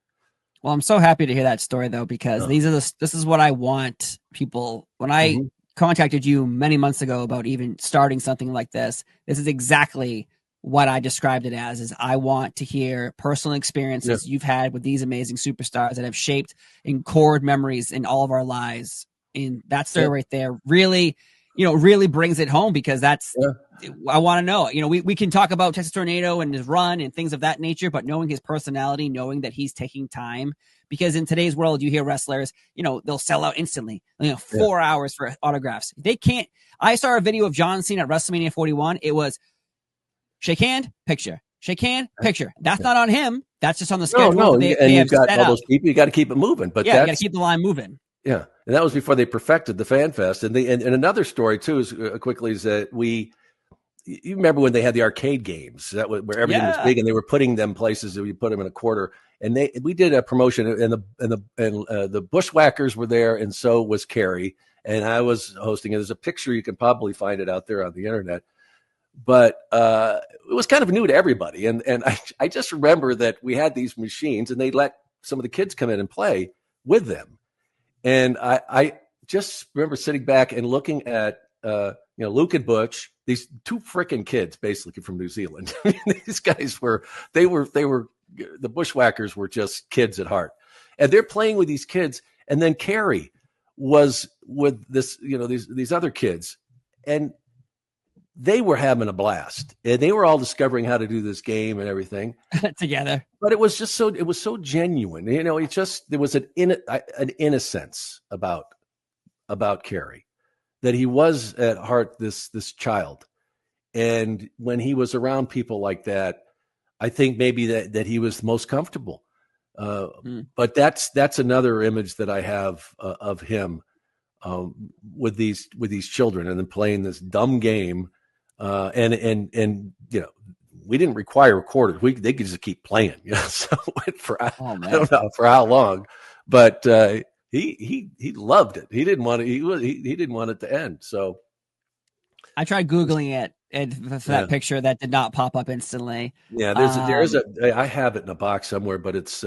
Well, I'm so happy to hear that story, though, because this is what I want people. When I contacted you many months ago about even starting something like this is exactly what I described it as. Is I want to hear personal experiences you've had with these amazing superstars that have shaped and cored memories in all of our lives. And that story right there really, really brings it home, because I want to know, we can talk about Texas Tornado and his run and things of that nature, but knowing his personality, knowing that he's taking time, because in today's world, you hear wrestlers, they'll sell out instantly, 4 hours for autographs. They can't. I saw a video of John Cena at WrestleMania 41. It was shake hand, picture. Shake hand, picture. That's not on him. That's just on the schedule. No, and you've got all those people. You got to keep it moving. But you got to keep the line moving. Yeah, and that was before they perfected the Fan Fest. And another story too is is that you remember when they had the arcade games where everything was big, and they were putting them places that you put them in a quarter. And we did a promotion, and the Bushwhackers were there, and so was Kerry, and I was hosting it. There's a picture, you can probably find it out there on the internet. But it was kind of new to everybody. And I just remember that we had these machines, and they let some of the kids come in and play with them. And I just remember sitting back and looking at, Luke and Butch these two freaking kids, basically from New Zealand. These guys they were the Bushwhackers were just kids at heart, and they're playing with these kids. And then Kerry was with this, these other kids, and they were having a blast, and they were all discovering how to do this game and everything together. But it was so genuine. There was an innocence about Kerry, that he was at heart this child. And when he was around people like that, I think maybe that he was most comfortable. But that's another image that I have of him with these children, and then playing this dumb game. And we didn't require recorders. They could just keep playing. So I don't know for how long, but he loved it. He didn't want it. He didn't want it to end. So I tried Googling it, and for that picture that did not pop up instantly. Yeah, I have it in a box somewhere, but it's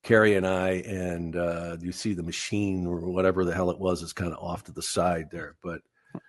Kerry and I, and you see the machine or whatever the hell it was is kind of off to the side there, but.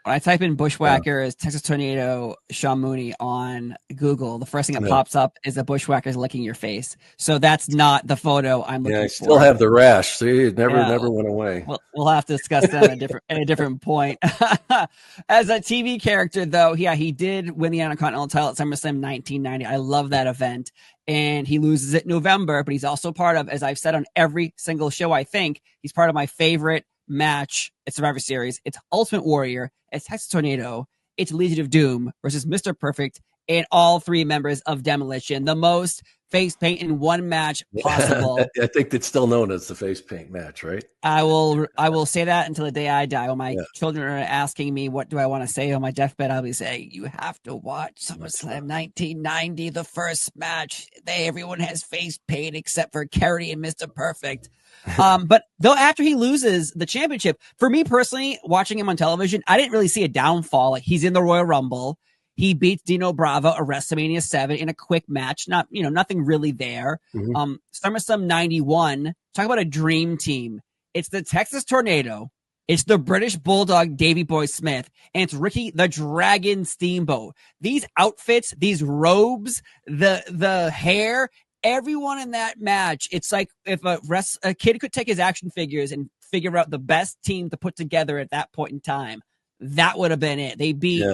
When I type in Bushwhackers, Texas Tornado, Sean Mooney on Google, the first thing that pops up is the Bushwhackers licking your face. So that's not the photo I'm looking for. Yeah, I still have the rash. See, it never went away. We'll have to discuss that at a different point. As a TV character, though, he did win the Intercontinental title at SummerSlam 1990. I love that event. And he loses it in November, but he's also part of, as I've said on every single show, I think, he's part of my favorite match at Survivor Series. It's Ultimate Warrior, it's Texas Tornado, it's Legion of Doom versus Mr. Perfect and all three members of Demolition. The most face paint in one match possible. I think it's still known as the face paint match, right? I will say that until the day I die. When my children are asking me what do I want to say on my deathbed, I'll be saying, you have to watch SummerSlam 1990, the first match. Everyone has face paint except for Kerry and Mr. Perfect. But though after he loses the championship, for me personally, watching him on television, I didn't really see a downfall. Like, he's in the Royal Rumble. He beats Dino Bravo at WrestleMania 7 in a quick match. Nothing really there. Mm-hmm. SummerSlam 91, talk about a dream team. It's the Texas Tornado. It's the British Bulldog, Davey Boy Smith, and it's Ricky the Dragon Steamboat. These outfits, these robes, the hair, everyone in that match, it's like if a kid could take his action figures and figure out the best team to put together at that point in time, that would have been it. They beat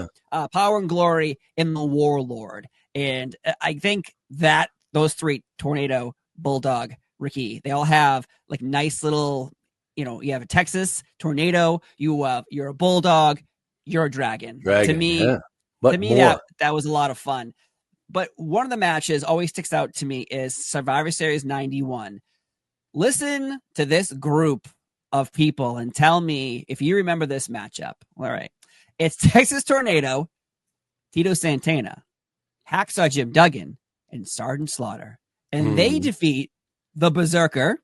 Power and Glory in the Warlord. And I think that those three, Tornado, Bulldog, Ricky, they all have like nice little, you have a Texas Tornado, you're a Bulldog, you're a Dragon. To me, that was a lot of fun. But one of the matches always sticks out to me is Survivor Series 91. Listen to this group of people and tell me if you remember this matchup. All right. It's Texas Tornado, Tito Santana, Hacksaw Jim Duggan, and Sergeant Slaughter. And they defeat the Berserker,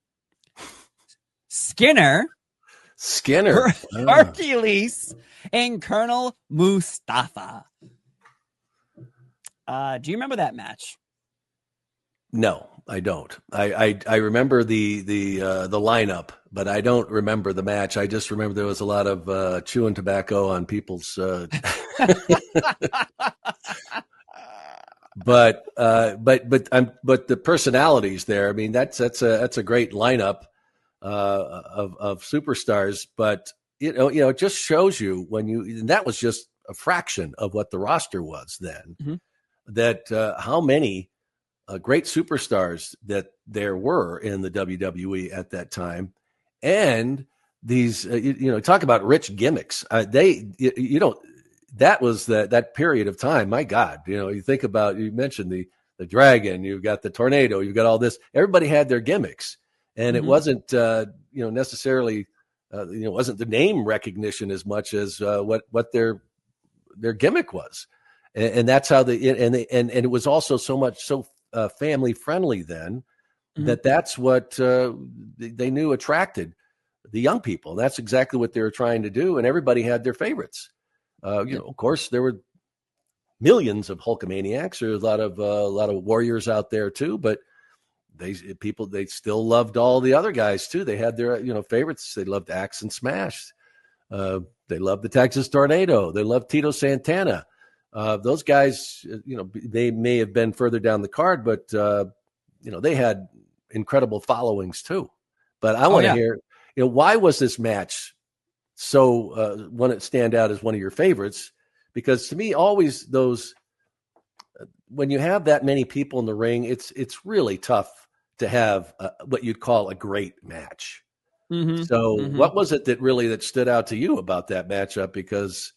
Skinner, Hercules, and Colonel Mustafa. Do you remember that match? No, I don't. I remember the lineup, but I don't remember the match. I just remember there was a lot of chewing tobacco on people's. But the personalities there. I mean, that's a great lineup of superstars. But it just shows you and that was just a fraction of what the roster was then. Mm-hmm. That how many great superstars that there were in the WWE at that time, and these talk about rich gimmicks. That was that period of time. My God, you think about, you mentioned the Dragon, you've got the Tornado, you've got all this. Everybody had their gimmicks, and it wasn't necessarily wasn't the name recognition as much as what their gimmick was. And that's how and it was also so family friendly then, that's what they knew attracted the young people. That's exactly what they were trying to do, and everybody had their favorites. Of course, there were millions of Hulkamaniacs. There's a lot of warriors out there too, but they still loved all the other guys too. They had their favorites. They loved Axe and Smash. They loved the Texas Tornado. They loved Tito Santana. Those guys, they may have been further down the card, but they had incredible followings too. But I want to hear, why was this match so want to stand out as one of your favorites? Because to me, always those, when you have that many people in the ring, it's really tough to have what you'd call a great match. Mm-hmm. So what was it that stood out to you about that matchup? Because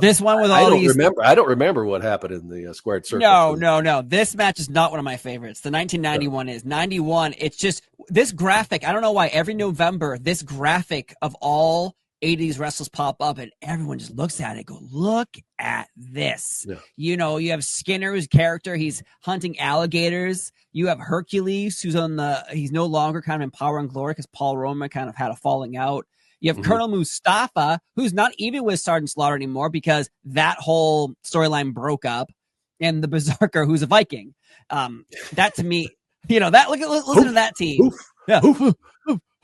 this one with all these, I don't remember what happened in the squared circle. No. This match is not one of my favorites. The 1991 is 91. It's just this graphic. I don't know why every November this graphic of all 80s wrestlers pop up and everyone just looks at it and go, look at this. Yeah. You have Skinner's character. He's hunting alligators. You have Hercules, he's no longer kind of in Power and Glory because Paul Roma kind of had a falling out. You have Colonel Mustafa, who's not even with Sergeant Slaughter anymore because that whole storyline broke up, and the Berserker, who's a Viking. That to me, listen to that team. Oof. Yeah.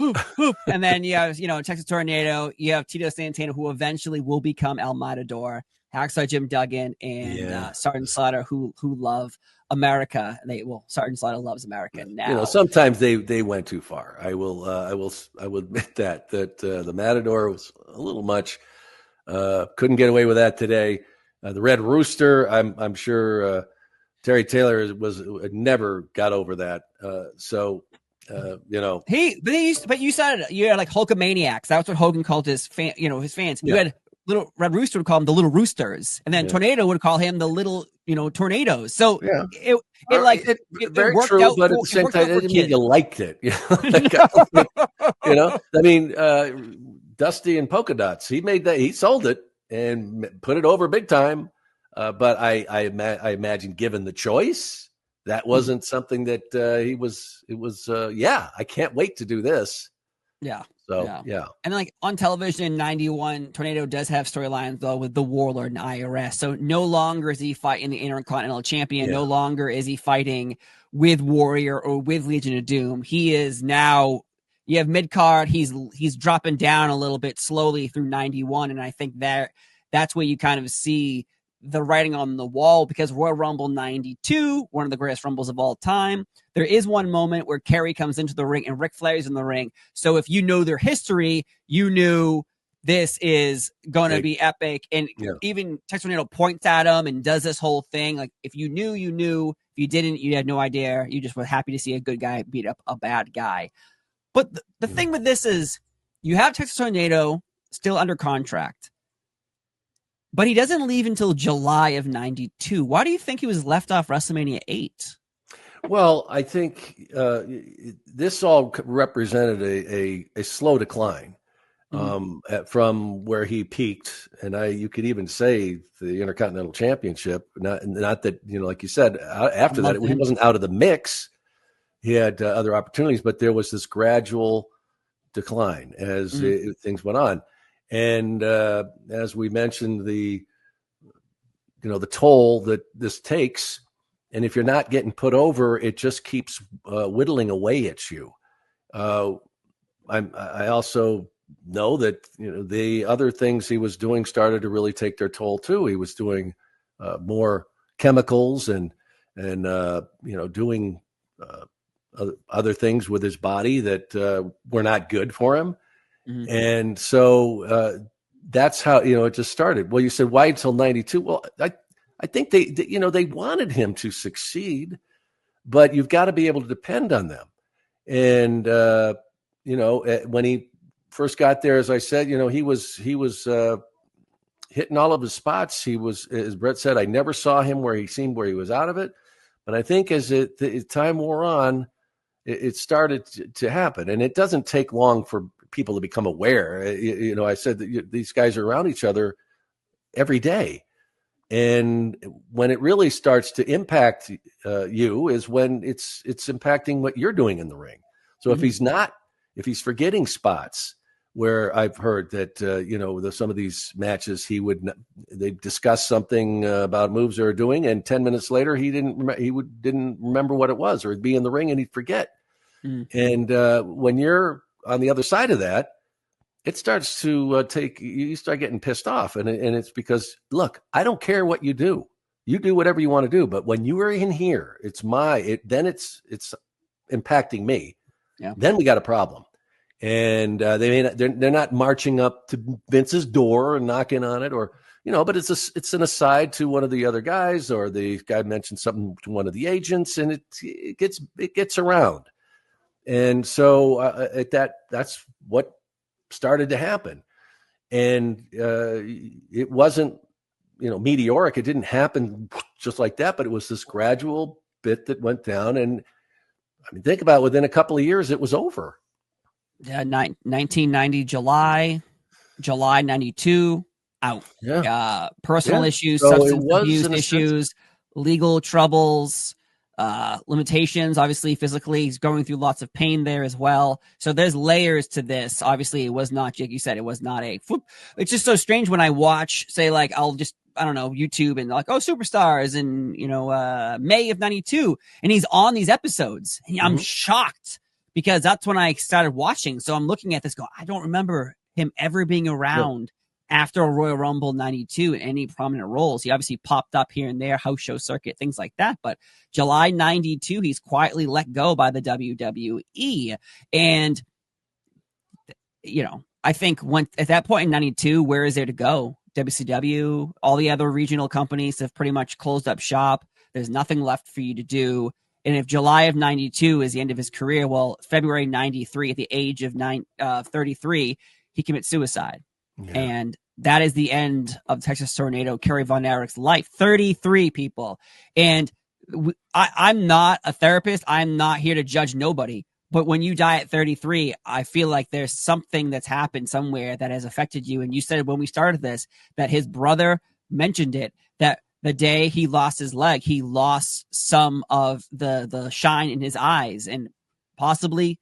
Oof. And then you have, Texas Tornado. You have Tito Santana, who eventually will become El Matador. Hacksaw Jim Duggan and Sergeant Slaughter, who love America. Sergeant Slaughter loves America now. Sometimes they went too far. I will admit that the Matador was a little much. Couldn't get away with that today. The Red Rooster, I'm sure Terry Taylor never got over that. But you said it. You had like Hulkamaniacs. That's what Hogan called his fans. Yeah. You had Little Red Rooster would call them the Little Roosters, and then Tornado would call him the Little, Tornadoes. So it very worked true, out. But at the same time, it didn't mean you liked it. Dusty and Polka Dots. He made that. He sold it and put it over big time. But I imagine, given the choice, that wasn't something that he was. It was. I can't wait to do this. Yeah. So, And like on television in 91, Tornado does have storylines though with the Warlord and IRS. So no longer is he fighting the Intercontinental Champion. No longer is he fighting with Warrior or with Legion of Doom. He is now, you have mid-card. He's dropping down a little bit slowly through 91. And I think that's where you kind of see the writing on the wall, because Royal Rumble 92, one of the greatest Rumbles of all time, there is one moment where Kerry comes into the ring and Ric Flair's in the ring. So if you know their history, you knew this is going to be epic. And even Texas Tornado points at him and does this whole thing. Like if you knew, you knew. If you didn't, you had no idea. You just were happy to see a good guy beat up a bad guy. But the thing with this is you have Texas Tornado still under contract. But he doesn't leave until July of 92. Why do you think he was left off WrestleMania 8? Well, I think this all represented a slow decline from where he peaked. And you could even say the Intercontinental Championship, not that, like you said, after that, he wasn't out of the mix. He had other opportunities, but there was this gradual decline as things went on. And as we mentioned, the toll that this takes, and if you're not getting put over, it just keeps whittling away at you. I also know that the other things he was doing started to really take their toll too. He was doing more chemicals and doing other things with his body that were not good for him. Mm-hmm. And so that's how, it just started. Well, you said, why until 92? Well, I think they wanted him to succeed, but you've got to be able to depend on them. And, when he first got there, as I said, he was hitting all of his spots. He was, as Brett said, I never saw him where he was out of it. But I think as time wore on, it started to happen. And it doesn't take long for people to become aware. I said that these guys are around each other every day. And when it really starts to impact you is when it's impacting what you're doing in the ring. So if he's forgetting spots where I've heard that, some of these matches, they discuss something about moves they're doing, and 10 minutes later, he didn't remember what it was, or he'd be in the ring and he'd forget. And when you're on the other side of that, it starts to you start getting pissed off. And it's because, look, I don't care what you do. You do whatever you want to do. But when you are in here, then it's impacting me. Yeah. Then we got a problem. And they're not marching up to Vince's door and knocking on it, or but it's an aside to one of the other guys, or the guy mentioned something to one of the agents, and it gets around. And so that's what started to happen. And it wasn't meteoric. It didn't happen just like that, but it was this gradual bit that went down. And I mean, think about it, within a couple of years, it was over. Yeah, 1990 July 92, out. Yeah. Personal issues, so substance abuse issues, legal troubles, limitations. Obviously, physically, he's going through lots of pain there as well. So there's layers to this. Obviously, it was not, like you said, it was not a. It's just so strange when I watch, say, like I don't know, YouTube, and like, oh, Superstars, and May of 92, and he's on these episodes. And I'm shocked, because that's when I started watching. So I'm looking at this, I don't remember him ever being around after a Royal Rumble 92 in any prominent roles. He obviously popped up here and there, house show circuit, things like that. But July 92, he's quietly let go by the WWE. And, I think at that point in 92, where is there to go? WCW, all the other regional companies have pretty much closed up shop. There's nothing left for you to do. And if July of 92 is the end of his career, well, February 93, at the age of 33, he commits suicide. Yeah. And that is the end of Texas Tornado, Kerry Von Erich's life. 33 people. And I'm not a therapist. I'm not here to judge nobody. But when you die at 33, I feel like there's something that's happened somewhere that has affected you. And you said when we started this, that his brother mentioned it, that the day he lost his leg, he lost some of the shine in his eyes, and possibly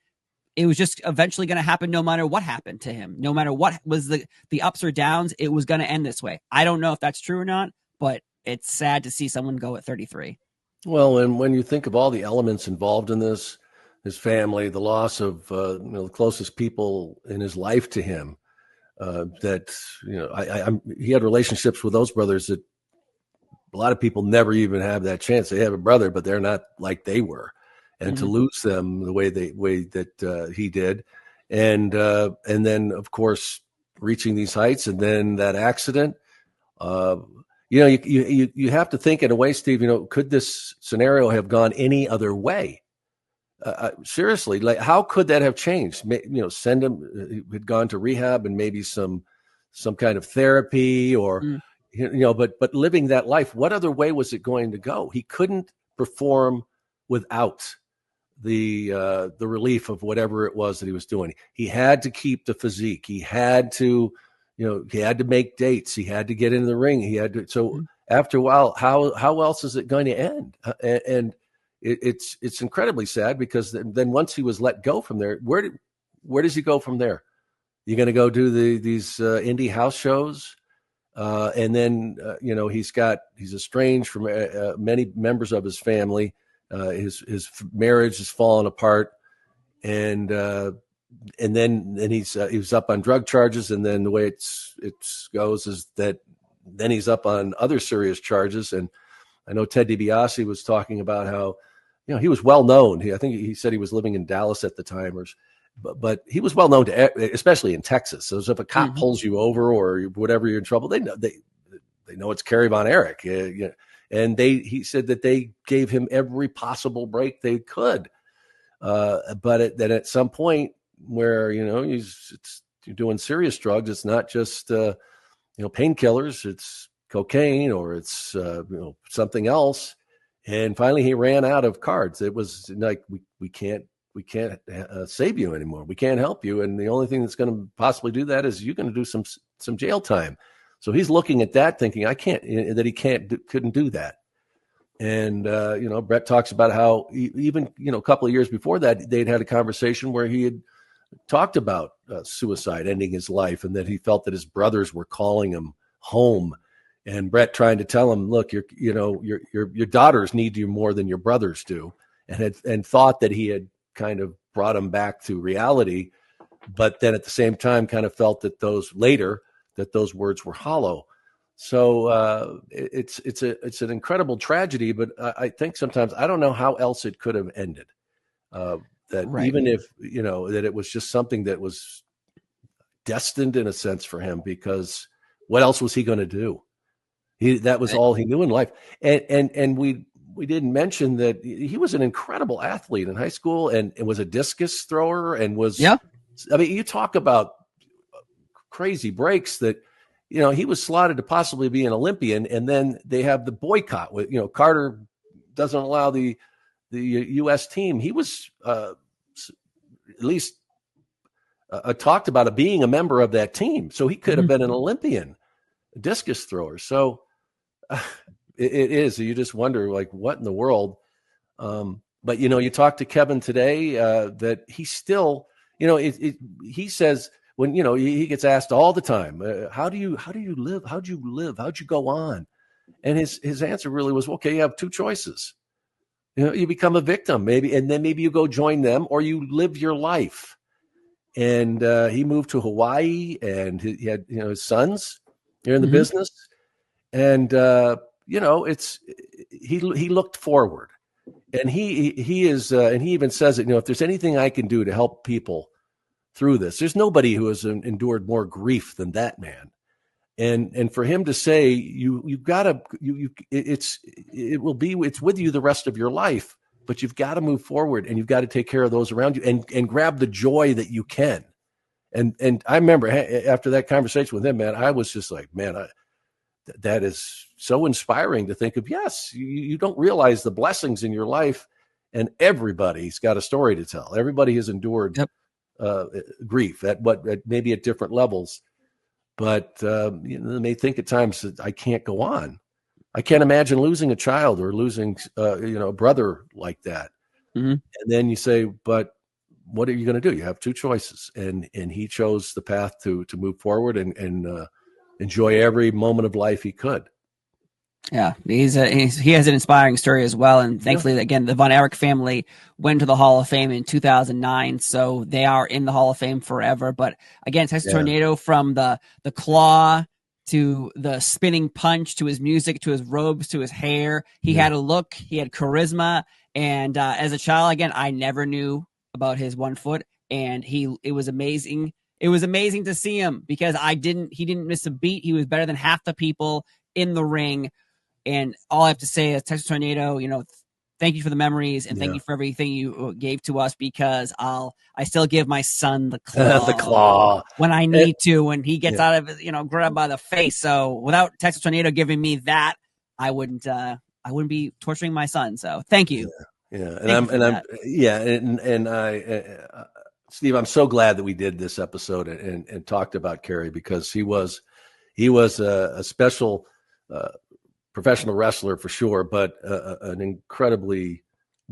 it was just eventually going to happen no matter what happened to him. No matter what was the ups or downs, it was going to end this way. I don't know if that's true or not, but it's sad to see someone go at 33. Well, and when you think of all the elements involved in this, his family, the loss of the closest people in his life to him, he had relationships with those brothers that a lot of people never even have that chance. They have a brother, but they're not like they were. And to lose them the way that he did. And then, of course, reaching these heights, and then that accident, you have to think in a way, Steve, could this scenario have gone any other way? Seriously, like, how could that have changed? Send him, had gone to rehab and maybe some kind of therapy, or, but living that life, what other way was it going to go? He couldn't perform without the relief of whatever it was that he was doing. He had to keep the physique. He had to, he had to make dates. He had to get into the ring. He had to. So after a while, how else is it going to end? And it's incredibly sad, because then once he was let go from there, where does he go from there? You're going to go do these indie house shows, and then he's estranged from many members of his family. His marriage has fallen apart, and then he was up on drug charges, and then the way it goes is that then he's up on other serious charges. And I know Ted DiBiase was talking about how he was well known. I think he said he was living in Dallas at the time, but he was well known especially in Texas. So if a cop pulls you over or whatever, you're in trouble, they know it's Kerry Von Erich. And he said that they gave him every possible break they could. But then at some point where, you're doing serious drugs, it's not just, painkillers, it's cocaine, or it's, something else. And finally he ran out of cards. It was like, we can't save you anymore. We can't help you. And the only thing that's going to possibly do that is you're going to do some jail time. So he's looking at that thinking, couldn't do that. And, Brett talks about how even, a couple of years before that, they'd had a conversation where he had talked about suicide, ending his life, and that he felt that his brothers were calling him home, and Brett trying to tell him, look, your daughters need you more than your brothers do. And thought that he had kind of brought him back to reality. but then at the same time kind of felt that those words were hollow. So it's an incredible tragedy, but I think sometimes I don't know how else it could have ended. Even if, that it was just something that was destined in a sense for him, because what else was he going to do? That was all he knew in life. And we didn't mention that he was an incredible athlete in high school and was a discus thrower and was, I mean, you talk about crazy breaks that, he was slotted to possibly be an Olympian, and then they have the boycott with, Carter doesn't allow the U.S. team. He was at least talked about being a member of that team, so he could have been an Olympian discus thrower. So it is. You just wonder, like, what in the world? But you talk to Kevin today, that he still, he says, when he gets asked all the time, how do you live? How'd you live? How'd you go on? And his answer really was, okay, you have two choices. You become a victim, maybe, and then maybe you go join them, or you live your life. And he moved to Hawaii, and he had his sons here in the business, and it's he looked forward, and he is, and he even says it. If there's anything I can do to help people through this, there's nobody who has endured more grief than that man. And for him to say, it's with you the rest of your life, but you've got to move forward, and you've got to take care of those around you, and grab the joy that you can. And I remember after that conversation with him, man, I was just like, man, that is so inspiring to think of. Yes, you don't realize the blessings in your life, and everybody's got a story to tell. Everybody has endured grief maybe at different levels, but they may think at times that I can't go on. I can't imagine losing a child or losing a brother like that. And then you say, but what are you going to do? You have two choices, and he chose the path to move forward and enjoy every moment of life he could. Yeah, he has an inspiring story as well, and thankfully, again, the Von Erich family went to the Hall of Fame in 2009, so they are in the Hall of Fame forever. But again, Texas Tornado, from the claw to the spinning punch to his music to his robes to his hair, he had a look, he had charisma, and as a child, again, I never knew about his 1 foot, and it was amazing. It was amazing to see him, because he didn't miss a beat. He was better than half the people in the ring. And all I have to say is, Texas Tornado, thank you for the memories, and thank you for everything you gave to us, because I still give my son the claw, when I need to, when he gets out of it, grabbed by the face. So without Texas Tornado giving me that, I wouldn't be torturing my son. So thank you. Steve, I'm so glad that we did this episode and talked about Kerry, because he was a special professional wrestler for sure, but an incredibly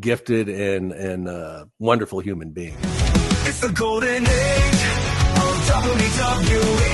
gifted and wonderful human being. It's the golden age of WWE.